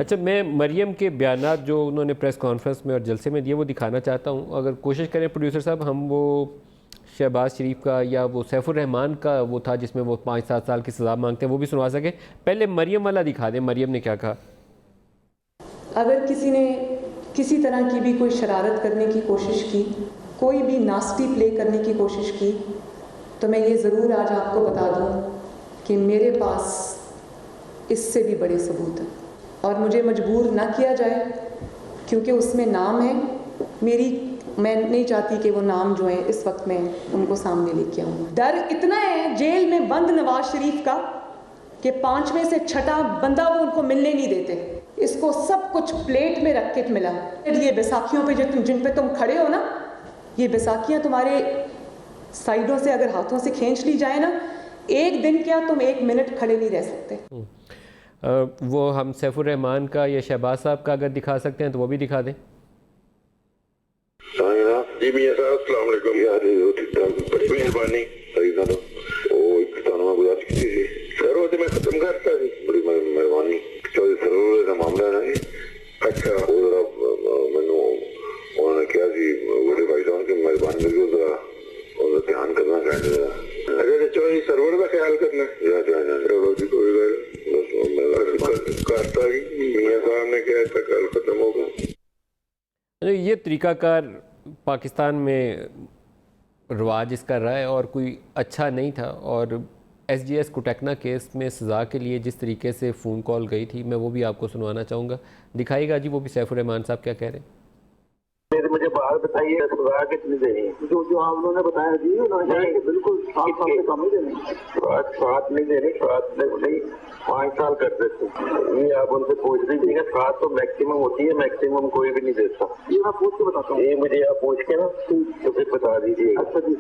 اچھا، میں مریم کے بیانات جو انہوں نے پریس کانفرنس میں اور جلسے میں دیے وہ دکھانا چاہتا ہوں. اگر کوشش کریں پروڈیوسر صاحب، ہم وہ شہباز شریف کا یا وہ سیف الرحمان کا وہ تھا جس میں وہ 5-7 سال کی سزا مانگتے ہیں وہ بھی سنوا سکیں. پہلے مریم والا دکھا دیں، مریم نے کیا کہا. اگر کسی نے کسی طرح کی بھی کوئی شرارت کرنے کی کوشش کی، کوئی بھی ناسٹی پلے کرنے کی کوشش کی، تو میں یہ ضرور آج آپ کو بتا دوں کہ میرے پاس اس سے بھی بڑے ثبوت ہیں، اور مجھے مجبور نہ کیا جائے کیونکہ اس میں نام ہے میں نہیں چاہتی کہ وہ نام جو ہیں اس وقت میں ان کو سامنے لے کے آؤں. ڈر اتنا ہے جیل میں بند نواز شریف کا کہ 5ویں سے 6واں بندہ وہ ان کو ملنے نہیں دیتے. اس کو سب کچھ پلیٹ میں رکھ کے ملا. یہ بیساکھیوں پہ جن پہ تم کھڑے ہو نا، یہ بیساکھیاں تمہارے سائیڈوں سے اگر ہاتھوں سے کھینچ لی جائے نا، ایک دن کیا تم 1 منٹ کھڑے نہیں رہ سکتے. وہ ہم سیف الرحمان کا یا شہباز صاحب کا اگر دکھا سکتے ہیں تو وہ بھی دکھا دیں. جی میاں صاحب السلام علیکم. یار ٹھیک ٹھاک، بڑی مہربانی گزارش کی تھی سر، وہ میں ختم کرتا جی، بڑی مہربانی. سر کا معاملہ ہے نا جی. اچھا وہ ذرا مینو انہوں نے کیا جی بڑے بھائی صاحب کی مہربانی کر کے ذرا دھیان کرنا چاہیے. اگر چلو جی سرور کا خیال کرنا چلو جی کوئی گل کرتا جی میاں صاحب نے کیا تھا کل ختم ہوگا. یہ طریقہ کار پاکستان میں رواج اس کا رہا ہے اور کوئی اچھا نہیں تھا. اور ایس جی ایس کوٹیکنا کیس میں سزا کے لیے جس طریقے سے فون کال گئی تھی میں وہ بھی آپ کو سنوانا چاہوں گا. دکھائیے گا جی وہ بھی سیف الرحمان صاحب کیا کہہ رہے ہیں. مجھے باہر بتائیے سزا کتنی دینی ہے؟ جو آپ لوگوں نے بتایا جی انہوں نے کہ بالکل 7 سال سے کم ہی دینی. 7 نہیں دینی، 7 نہیں 5 سال کر دیتے. یہ آپ ان سے پوچھ لیجیے کہ 7 تو میکسیمم ہوتی ہے، میکسیمم کوئی بھی نہیں دیتا. یہ میں پوچھ کے بتاتا ہوں. یہ مجھے آپ پوچھ کے نا تو پھر بتا دیجیے. اچھا جی.